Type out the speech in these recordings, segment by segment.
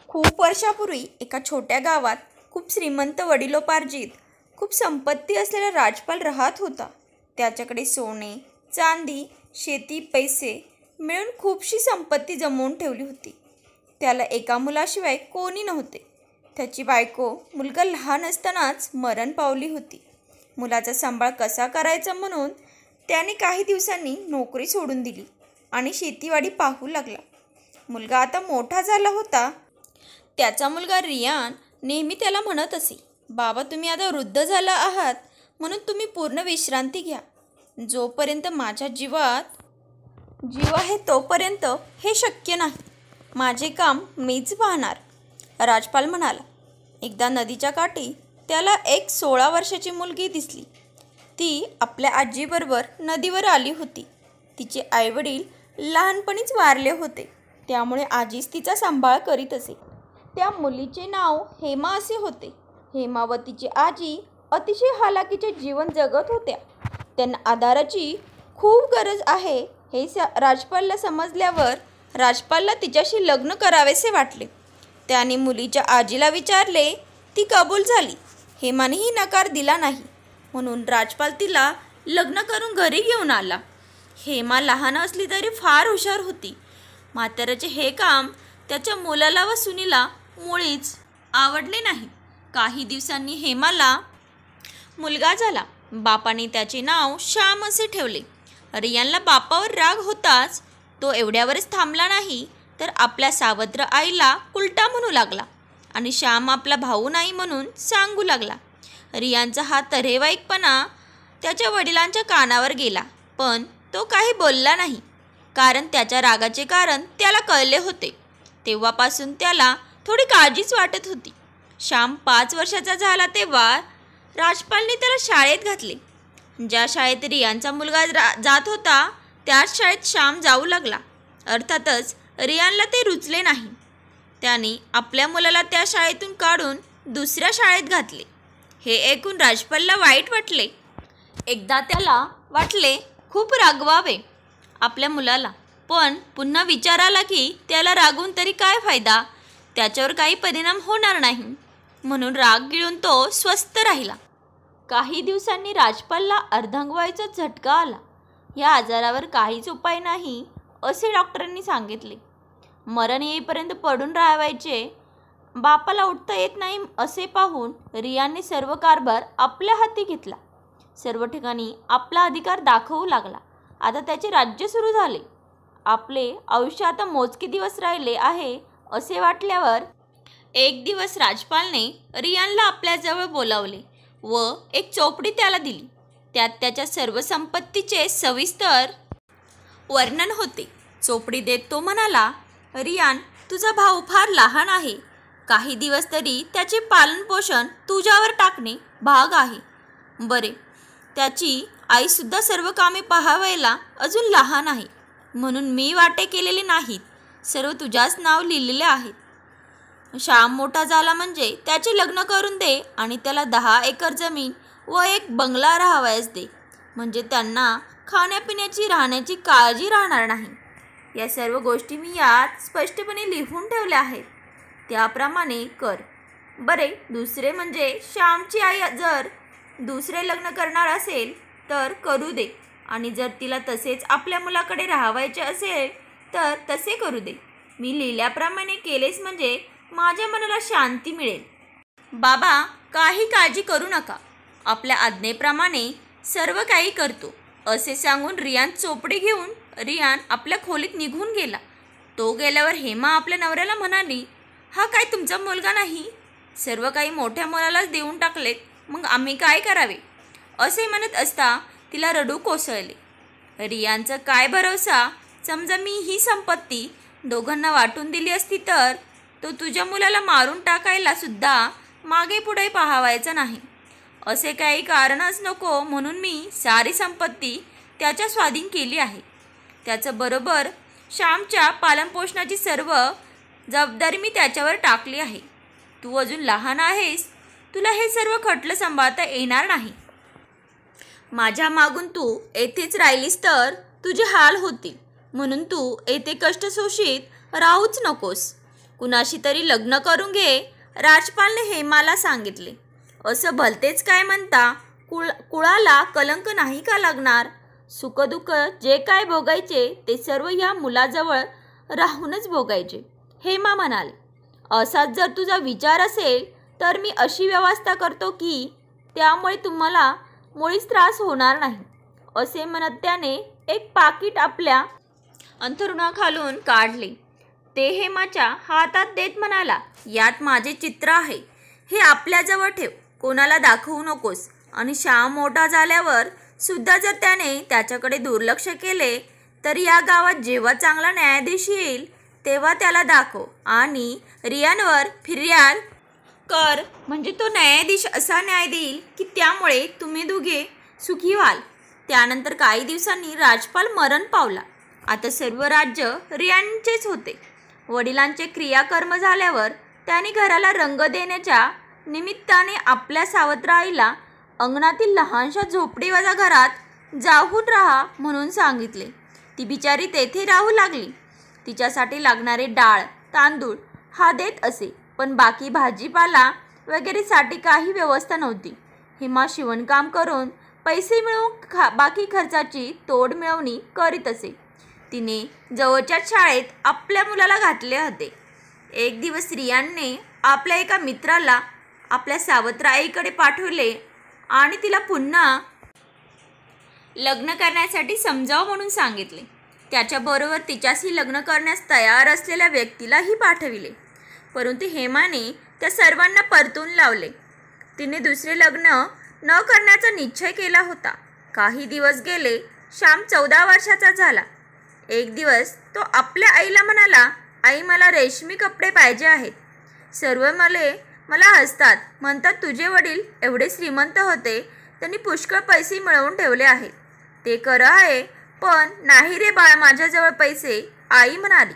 खूप वर्षापूर्वी एका छोट्या गावात खूप श्रीमंत वडिलोपार्जित खूप संपत्ती असलेला राजपाल राहत होता. त्याच्याकडे सोने, चांदी, शेती, पैसे मिळून खूपशी संपत्ती जमवून ठेवली होती. त्याला एका मुलाशिवाय कोणी नव्हते. त्याची बायको मुलगा लहान असतानाच मरण पावली होती. मुलाचा सांभाळ कसा करायचा म्हणून त्याने काही दिवसांनी नोकरी सोडून दिली आणि शेतीवाडी पाहू लागला. मुलगा आता मोठा झाला होता. त्याचा मुलगा रियान नेहमी त्याला म्हणत असे, बाबा तुम्ही आता वृद्ध झाला आहात म्हणून तुम्ही पूर्ण विश्रांती घ्या. जोपर्यंत माझ्या जीव आहे तोपर्यंत हे शक्य नाही. माझे काम मीच पाहणार. राजपाल म्हणाला. एकदा नदीच्या काठी त्याला एक 16 वर्षाची मुलगी दिसली. ती आपल्या आजीबरोबर नदीवर आली होती. तिचे आईवडील लहानपणीच वारले होते, त्यामुळे आजीच तिचा सांभाळ करीत असे. त्या मुलीचे नाव हेमा असे होते. हेमा व तिची आजी अतिशय हालाकीचे जीवन जगत होत्या. त्यांना आधाराची खूप गरज आहे हे राजपालला समजल्यावर राजपालला तिच्याशी लग्न करावेसे वाटले. त्याने मुलीच्या आजीला विचारले. ती कबूल झाली. हेमानेही नकार दिला नाही, म्हणून राजपाल तिला लग्न करून घरी घेऊन आला. हेमा लहान असली तरी फार हुशार होती. म्हाताऱ्याचे हे काम त्याच्या मुलाला व सुनीला मुळीच आवडले नाही. काही दिवसांनी हेमाला मुलगा झाला. बापाने त्याचे नाव श्याम असे ठेवले. रियानला बापावर राग होताच तो एवढ्यावरच थांबला नाही, तर आपल्या सावत्र आईला उलटा म्हणू लागला आणि श्याम आपला भाऊ नाही म्हणून सांगू लागला. रियानचा हा तऱ्हेवाईकपणा त्याच्या वडिलांच्या कानावर गेला, पण तो काही बोलला नाही, कारण त्याच्या रागाचे कारण त्याला कळले होते. तेव्हापासून त्याला थोडी काळजीच वाटत होती. श्याम 5 वर्षाचा झाला तेव्हा राजपालने त्याला शाळेत घातले. ज्या शाळेत रियानचा मुलगा जात होता त्याच शाळेत श्याम जाऊ लागला. अर्थातच रियानला ते रुचले नाही. त्याने आपल्या मुलाला त्या शाळेतून काढून दुसऱ्या शाळेत घातले. हे ऐकून राजपालला वाईट वाटले. एकदा त्याला वाटले खूप रागवावे आपल्या मुलाला, पण पुन्हा विचार आला की त्याला रागवून तरी काय फायदा, त्याच्यावर काही परिणाम होणार नाही, म्हणून राग गिळून तो स्वस्थ राहिला. काही दिवसांनी राजपालला अर्धांगवायूचा झटका आला. या आजारावर काहीच उपाय नाही असे डॉक्टरांनी सांगितले. मरण येईपर्यंत पडून राहायचे. बापाला उठता येत नाही असे पाहून रियानने सर्व कारभार आपल्या हाती घेतला. सर्व ठिकाणी आपला अधिकार दाखवू लागला. आता त्याचे राज्य सुरू झाले. आपले आयुष्य आता मोजके दिवस राहिले आहे असे वाटल्यावर एक दिवस राजपालने रियानला आपल्याजवळ बोलावले व एक चोपडी त्याला दिली. त्यात त्याच्या सर्व संपत्तीचे सविस्तर वर्णन होते. चोपडी देत तो म्हणाला, रियान तुझा भाऊ फार लहान आहे. काही दिवस तरी त्याचे पालनपोषण तुझ्यावर टाकणे भाग आहे. बरे, त्याची आईसुद्धा सर्व कामे पाहावायला अजून लहान आहे, म्हणून मी वाटे केलेले नाहीत. सर्व तुझ्याच नाव लिहिलेले आहेत. श्याम मोठा झाला म्हणजे त्याचे लग्न करून दे आणि त्याला 10 एकर जमीन व एक बंगला राहावयास दे, म्हणजे त्यांना खाण्यापिण्याची राहण्याची काळजी राहणार नाही. या सर्व गोष्टी मी यात स्पष्टपणे लिहून ठेवल्या आहेत, त्याप्रमाणे कर. बरे, दुसरे म्हणजे श्यामची आई जर दुसरे लग्न करणार असेल तर करू दे, आणि जर तिला तसेच आपल्या मुलाकडे राहावायचे असेल तर तसे करू दे. मी लिहिल्याप्रमाणे केलेस म्हणजे माझ्या मनाला शांती मिळेल. बाबा काही काळजी करू नका, आपल्या आज्ञेप्रमाणे सर्व काही करतो असे सांगून रियान चोपडी घेऊन रियान आपल्या खोलीत निघून गेला. तो गेल्यावर हेमा आपल्या नवऱ्याला म्हणाली, हा काय तुमचा मुलगा नाही? सर्व काही मोठ्या मुलालाच देऊन टाकलेत, मग आम्ही काय करावे? असे म्हणत असता तिला रडू कोसळले. रियानचा काय भरोसा, समजा मी ही संपत्ती दोघांना वाटून दिली असती तर तो तुझ्या मुलाला मारून टाकायला सुद्धा मागे पुढे पाहावायचा नाही. असे काही कारणच नको म्हणून मी सारी संपत्ती त्याच्या स्वाधीन केली आहे. त्याचं बरोबर श्यामच्या पालनपोषणाची सर्व जबाबदारी मी त्याच्यावर टाकली आहे. तू अजून लहान आहेस, तुला हे सर्व खटलं सांभाळता येणार नाही. माझ्या मागून तू येथेच राहिलीस तर तुझे हाल होतील, म्हणून तू येथे कष्ट सोशीत राहूच नकोस. कुणाशी तरी लग्न करून घे, राजपालने हेमाला सांगितले. असं भलतेच काय म्हणता? कुळाला कलंक नाही का लागणार? सुखदुःख जे काय भोगायचे ते सर्व ह्या मुलाजवळ राहूनच भोगायचे, हेमा म्हणाले. असाच जर तुझा विचार असेल तर मी अशी व्यवस्था करतो की त्यामुळे तुम्हाला मुळीच त्रास होणार नाही. असे म्हणत त्याने एक पाकीट आपल्या अंथरुणाखालून काढले. ते हेमाच्या हातात देत म्हणाला, यात माझे चित्र आहे. हे आपल्याजवळ ठेव, कोणाला दाखवू नकोस. आणि श्याम मोठा झाल्यावर सुद्धा जर त्याने त्याच्याकडे दुर्लक्ष केले तर या गावात जेव्हा चांगला न्यायाधीश येईल तेव्हा त्याला दाखव आणि रियानवर फिर्याद कर. म्हणजे तो न्यायाधीश असा न्याय देईल की त्यामुळे तुम्ही दोघे सुखी व्हाल. त्यानंतर काही दिवसांनी राजपाल मरण पावला. आता सर्व राज्य रियानचेच होते. वडिलांचे क्रियाकर्म झाल्यावर त्याने घराला रंग देण्याच्या निमित्ताने आपल्या सावत्र आईला अंगणातील लहानशा झोपडीवाजा घरात जाऊन राहा म्हणून सांगितले. ती बिचारी तेथे राहू लागली. तिच्यासाठी लागणारे डाळ तांदूळ हा देत असे, पण बाकी भाजीपाला वगैरेसाठी काही व्यवस्था नव्हती. हेमा शिवणकाम करून पैसे मिळवून बाकी खर्चाची तोड मिळवणी करीत असे. तिने जवळच्या शाळेत आपल्या मुलाला घातले होते. एक दिवस रियानने आपल्या एका मित्राला आपल्या सावत्र आईकडे पाठवले आणि तिला पुन्हा लग्न करण्यासाठी समजाव म्हणून सांगितले. त्याच्याबरोबर तिच्याशी लग्न करण्यास तयार असलेल्या व्यक्तीलाही पाठविले. परंतु हेमाने त्या सर्वांना परतून लावले. तिने दुसरे लग्न न करण्याचा निश्चय केला होता. काही दिवस गेले. श्याम 14 वर्षाचा झाला. एक दिवस तो आपल्या आईला म्हणाला, आई मला रेशमी कपडे पाहिजे आहेत. सर्व मला हसतात, म्हणतात तुझे वडील एवढे श्रीमंत होते, त्यांनी पुष्कळ पैसे मिळवून ठेवले आहेत. ते खरं आहे, पण नाही रे बाळ माझ्याजवळ पैसे, आई म्हणाली.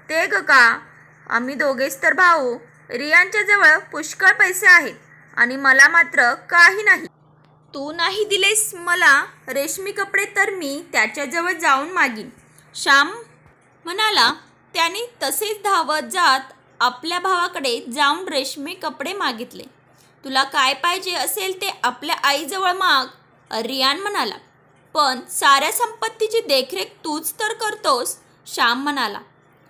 ते ग का, आम्ही दोघेच तर भाऊ. रियानच्या जवळ पुष्कळ पैसे आहेत आणि मला मात्र काही नाही. तू नाही दिलेस मला रेशमी कपडे तर मी त्याच्याजवळ जाऊन मागीन, श्याम म्हणाला. त्याने तसेच धावत जात आपल्या भावाकडे जाऊन रेशमी कपडे मागितले. तुला काय पाहिजे असेल ते आपल्या आईजवळ माग, रियान म्हणाला. पण साऱ्या संपत्तीची देखरेख तूच तर करतोस, श्याम म्हणाला.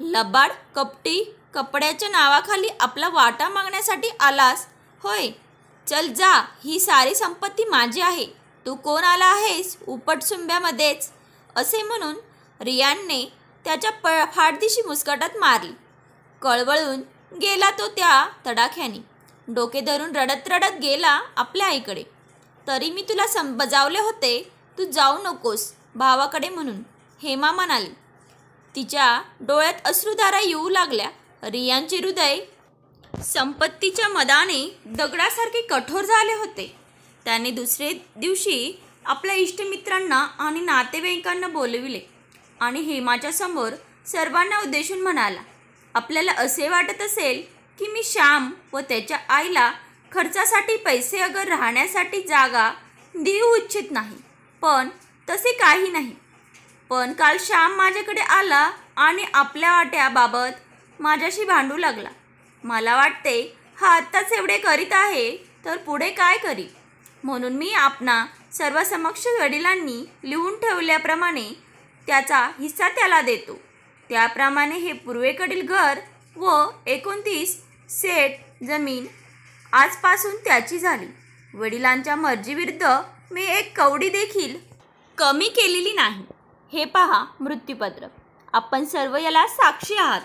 लबाड कपटी, कपड्याच्या नावाखाली आपला वाटा मागण्यासाठी आलास होय. चल जा, ही सारी संपत्ती माझी आहे. तू कोण आला आहेस उपटसुंब्यामध्येच, असे म्हणून रियानने त्याच्या फाडदिशी मुस्कटात मारली. कळवळून गेला तो त्या तडाख्याने. डोके धरून रडत रडत गेला आपल्या आईकडे. तरी मी तुला बजावले होते, तू जाऊ नकोस भावाकडे म्हणून, हेमा म्हणाली. तिच्या डोळ्यात अश्रुधारा येऊ लागल्या. रियानचे हृदय संपत्तीच्या मदाने दगडासारखे कठोर झाले होते. त्याने दुसरे दिवशी आपल्या इष्टमित्रांना आणि नातेवाईकांना बोलविले आणि हेमाच्या समोर सर्वांना उद्देशून म्हणाला, आपल्याला असे वाटत असेल की मी श्याम व त्याच्या आईला खर्चासाठी पैसे अगर राहण्यासाठी जागा देऊ इच्छित नाही, पण तसे काही नाही. पण काल श्याम माझ्याकडे आला आणि आपल्या वाट्याबाबत माझ्याशी भांडू लागला. मला वाटते हा आत्ताच एवढे करीत आहे तर पुढे काय करी. म्हणून मी आपणा सर्वसमक्ष वडिलांनी लिहून ठेवल्याप्रमाणे त्याचा हिस्सा त्याला देतो. त्याप्रमाणे हे पूर्वेकडील घर व 29 सेट जमीन आजपासून त्याची झाली. वडिलांच्या मर्जीविरुद्ध मी एक कवडी देखील कमी केलेली नाही. हे पहा मृत्यूपत्र, आपण सर्व याला साक्षी आहात,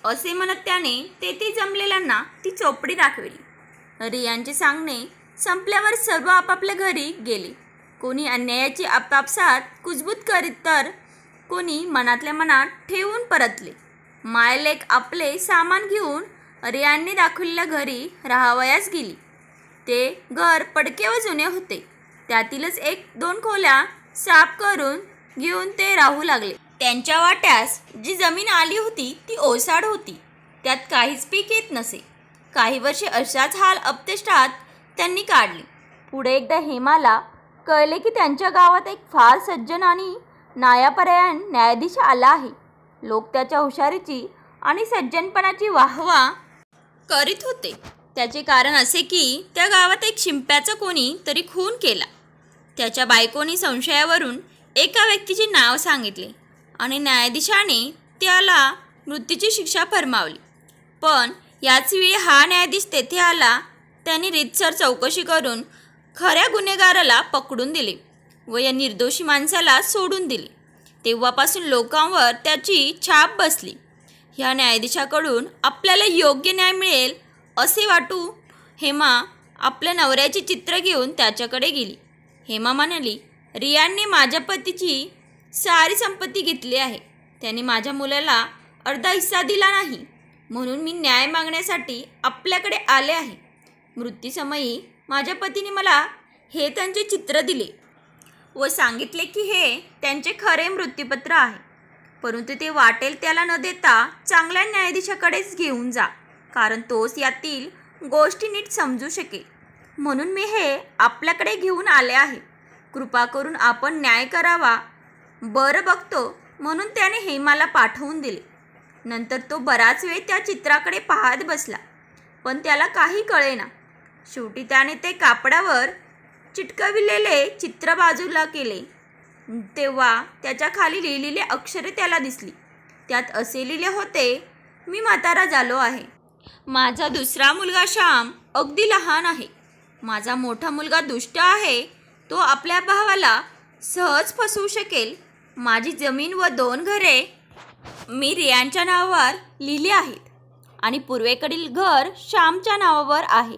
असे म्हणत त्याने तेथे जमलेल्यांना ती चोपडी दाखविली. रियानचे सांगणे संपल्यावर सर्व आपापल्या घरी गेले. कोणी अन्यायाची आपापसात कुजबूज करीत तर कोणी मनातल्या मनात ठेवून परतले. मायलेक आपले सामान घेऊन रियानने दाखवलेल्या घरी राहावयास गेली. ते घर पडके व जुने होते. त्यातीलच 1-2 खोल्या साफ करून घेऊन ते राहू लागले. त्यांच्या वाट्यास जी जमीन आली होती ती ओसाड होती. त्यात काहीच पीक येत नसे. काही वर्षे अशाच हाल अपतेष्टात त्यांनी काढली. पुढे एकदा हेमाला कळले की त्यांच्या गावात एक फार सज्जन आणि न्यायपरायण न्यायाधीश आला आहे. लोक त्याच्या हुशारीची आणि सज्जनपणाची वाहवा करीत होते। त्याचे कारण असे की त्या गावात एक शिंप्याचा कोणी तरी खून केला। त्याच्या बायकोनी संशयावरून एका व्यक्तीचे नाव सांगितले आणि न्यायाधीशाने त्याला मृत्यूची शिक्षा फरमावली। पण याच वेळी हा न्यायाधीश तेथे आला। त्याने रीतसर चौकशी करून खऱ्या गुन्हेगाराला पकडून दिले व या निर्दोषी माणसाला सोडून दिले। तेव्हापासून लोकांवर त्याची छाप बसली। ह्या न्यायाधीशाकडून आपल्याला योग्य न्याय मिळेल असे वाटू हेमा आपल्या नवऱ्याचे चित्र घेऊन त्याच्याकडे गेली। हेमा म्हणाली, रियानने माझ्या पतीची सारी संपत्ती घेतली आहे। त्याने माझ्या मुलाला अर्धा हिस्सा दिला नाही, म्हणून मी न्याय मागण्यासाठी आपल्याकडे आले आहे। मृत्यूसमयी माझ्या पतीने मला हे त्यांचे चित्र दिले व सांगितले की हे त्यांचे खरे मृत्यूपत्र आहे, परंतु ते वाटेल त्याला न देता चांगल्या न्यायाधीशाकडेच घेऊन जा, कारण तोच यातील गोष्टी नीट समजू शकेल। म्हणून मी हे आपल्याकडे घेऊन आले आहे। कृपा करून आपण न्याय करावा। बरं बघतो, म्हणून त्याने हेमाला पाठवून दिले। नंतर तो बराच वेळ त्या चित्राकडे पाहत बसला, पण त्याला काही कळेना। शेवटी त्याने ते कापडावर चिटकविलेले चित्र बाजूला केले, तेव्हा त्याच्या खाली लिहिलेली अक्षरे त्याला दिसली। त्यात असे लिहिले होते, मी म्हातारा झालो आहे। माझा दुसरा मुलगा श्याम अगदी लहान आहे। माझा मोठा मुलगा दुष्ट आहे, तो आपल्या भावाला सहज फसवू शकेल। माझी जमीन व 2 घरे मी रियानच्या नावावर लिहिली आहेत आणि पूर्वेकडील घर श्यामच्या नावावर आहे।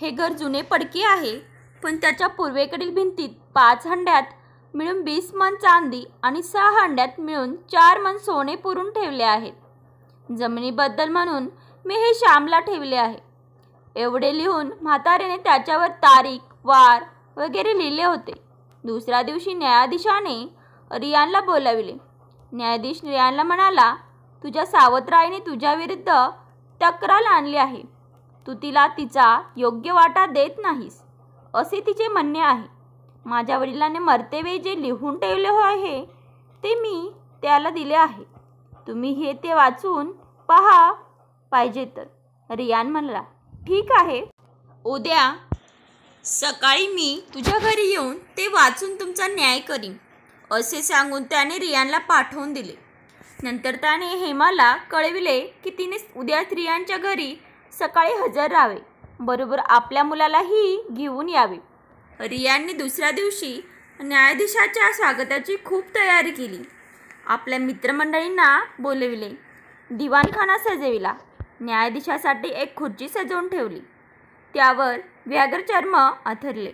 हे घर जुने पडके आहे, पण त्याच्या पूर्वेकडील भिंतीत 5 हंड्यात मिळून 20 मन चांदी आणि 6 हंड्यात मिळून 4 मन सोने पुरून ठेवले आहेत। जमिनीबद्दल म्हणून मी हे श्यामला ठेवले आहे। एवढे लिहून म्हाताऱ्याने त्याच्यावर तारीख, वार वगैरे लिहिले होते। दुसऱ्या दिवशी न्यायाधीशाने रियानला बोलाविले। न्यायाधीश रियानला म्हणाला, तुझ्या सावत्राईने तुझ्याविरुद्ध तक्रार आणली आहे। तू तिला तिचा योग्य वाटा देत नाहीस असे तिचे म्हणणे आहे। माझ्या वडिलांनी मरतेवेळी जे लिहून ठेवले आहे ते मी त्याला दिले आहे। तुम्ही हे ते वाचून पहा पाहिजे तर। रियान म्हणला, ठीक आहे, उद्या सकाळी मी तुझ्या घरी येऊन ते वाचून तुमचा न्याय करीन असे सांगून त्याने रियानला पाठवून दिले। नंतर त्याने हेमाला कळविले की तिने उद्या रियानच्या घरी सकाळी हजर राहावे, बरोबर आपल्या मुलालाही घेऊन यावे। रियानने दुसऱ्या दिवशी न्यायाधीशाच्या स्वागताची खूप तयारी केली। आपल्या मित्रमंडळींना बोलविले, दिवाणखाना सजविला। न्यायाधीशासाठी एक खुर्ची सजवून ठेवली, त्यावर व्याघ्रचर्म अंथरले।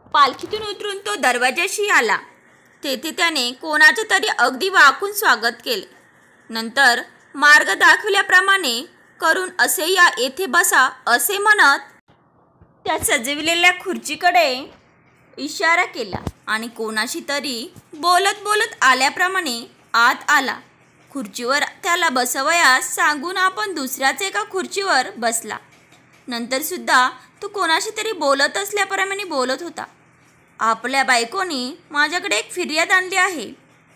पालखीतून उतरून तो दरवाजाशी आला। तेथे त्याने कोणाचे तरी अगदी वाकून स्वागत केले। नंतर मार्ग दाखविल्याप्रमाणे करून असे या येथे बसा असे म्हणत त्या सजविलेल्या खुर्चीकडे इशारा केला आणि कोणाशी तरी बोलत बोलत आल्याप्रमाणे आत आला। खुर्चीवर त्याला बसवयास सांगून आपण दुसऱ्याच एका खुर्चीवर बसला। नंतर सुद्धा तो कोणाशी तरी बोलत असल्याप्रमाणे बोलत होता। आपल्या बायकोने माझ्याकडे एक फिर्याद आणली आहे,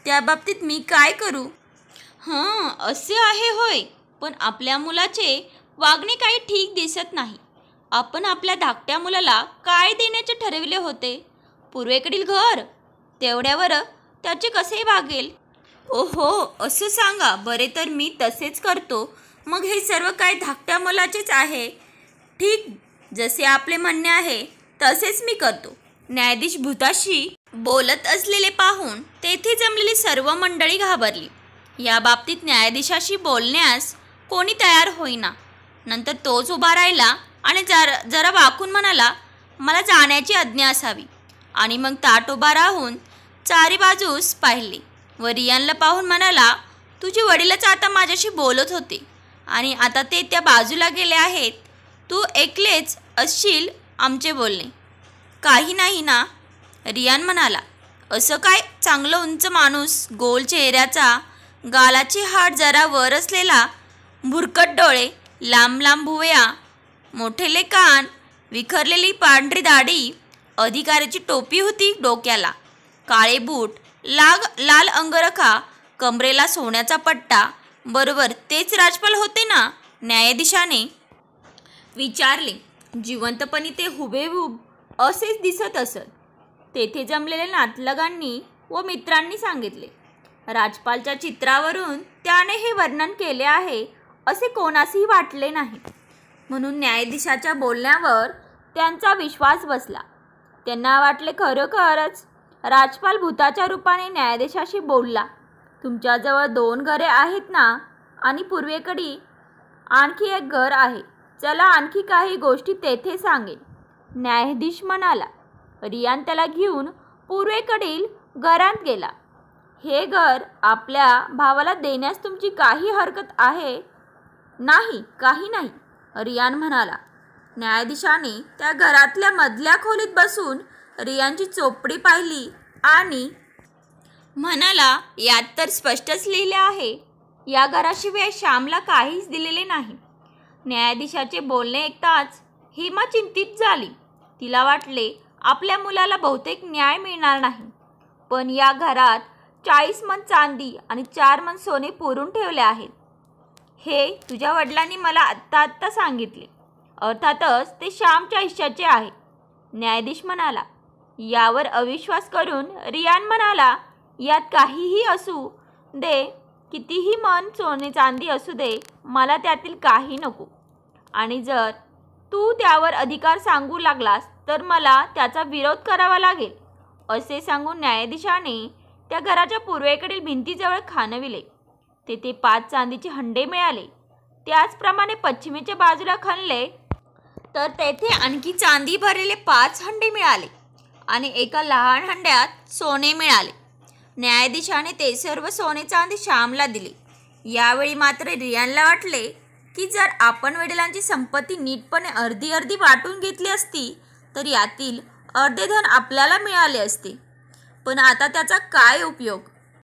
त्या बाबतीत मी काय करू? असे आहे होय, पण आपल्या मुलाचे वागणे काही ठीक दिसत नाही। आपण आपल्या धाकट्या मुलाला काय देण्याचे ठरविले होते? पूर्वेकडील घर, तेवढ्यावर त्याचे कसे वागेल? ओहो, असं सांगा बरे, तर मी तसेच करतो। मग हे सर्व काय धाकट्या मुलाचेच आहे? ठीक, जसे आपले म्हणणे आहे तसेच मी करतो। न्यायाधीश भूताशी बोलत असलेले पाहून तेथे जमलेली सर्व मंडळी घाबरली। या बाबतीत न्यायाधीशाशी बोलण्यास कोणी तयार होईना। नंतर तोच उभा राहिला आणि जरा वाकून म्हणाला, मला जाण्याची आज्ञा असावी। आणि मग ताट उभा राहून चारी बाजूस पाहिले व रियानला पाहून म्हणाला, तुझे वडीलच आता माझ्याशी बोलत होते आणि आता ते त्या बाजूला गेले आहेत। तू ऐकलेच असशील आमचे बोलणे, काही नाही ना? रियान म्हणाला, असं काय? चांगलं उंच माणूस, गोल चेहऱ्याचा, गालाची हाड जरा वर असलेला, भुरकट डोळे, लांब लांब भुवया, मोठेले कान, विखरलेली पांढरी दाढी, अधिकाऱ्याची टोपी होती डोक्याला, काळे बूट, लाल अंगरखा, कमरेला सोन्याचा पट्टा, बरोबर तेच राजपाल होते ना? न्यायाधीशाने विचारले. जिवंतपणी ते हुबेहूब असेच दिसत असत. तेथे जमलेल्या नातलगांनी व मित्रांनी सांगितले. राजपालच्या चित्रावरून त्याने हे वर्णन केले आहे असे कोणासही वाटले नाही. म्हणून न्यायाधीशाच्या बोलण्यावर त्यांचा विश्वास बसला. त्यांना वाटले खरोखरच राजपाल भूताच्या रूपाने न्यायाधीशाशी बोलला. तुमच्याजवळ 2 घरे आहेत ना, आणि पूर्वेकडे आणखी एक घर आहे. चला आणखी काही गोष्टी तेथे सांगेन. न्यायाधीश म्हणाला. रियान त्याला घेऊन पूर्वेकडील घरात गेला. हे घर आपल्या भावाला देण्यास तुमची काही हरकत आहे? नाही, काही नाही, रियान म्हणाला. न्यायाधीशाने त्या घरातल्या मधल्या खोलीत बसून रियानची चोपडी पाहिली आणि म्हणाला, यात तर स्पष्टच लिहिले आहे, या घराशिवाय श्यामला काहीच दिलेले नाही. न्यायाधीशाचे बोलणे ऐकताच हेमा चिंतित झाली. तिला वाटले आपल्या मुलाला बहुतेक न्याय मिळणार नाही. पण या घरात 40 मन चांदी आणि 4 मन सोने पुरून ठेवले आहेत. हे तुझ्या वडिलांनी मला आत्ता सांगितले. अर्थातच ते श्यामच्या हिश्श्याचे आहे, न्यायाधीश म्हणाला. यावर अविश्वास करून रियान म्हणाला, यात काहीही असू दे, कितीही मन सोने चांदी असू दे, मला त्यातील काही नको. आणि जर तू त्यावर अधिकार सांगू लागलास तर मला त्याचा विरोध करावा लागेल. असे सांगून न्यायाधीशाने त्या घराच्या पूर्वेकडील भिंतीजवळ खणविले. तेथे 5 चांदीचे हंडे मिळाले. त्याचप्रमाणे पश्चिमेच्या बाजूला खणले तर तेथे आणखी चांदी भरलेले 5 हंडे मिळाले आणि एका लहान हंड्यात सोने मिळाले. न्यायाधीशाने ते सर्व सोने चांदी श्यामला दिले. यावेळी मात्र रियानला वाटले की जर आपण वडिलांची संपत्ती नीटपणे अर्धी अर्धी वाटून घेतली असती तर यातील अर्धे धन आपल्याला मिळाले असते. पण आता त्याचा काय उपयोग?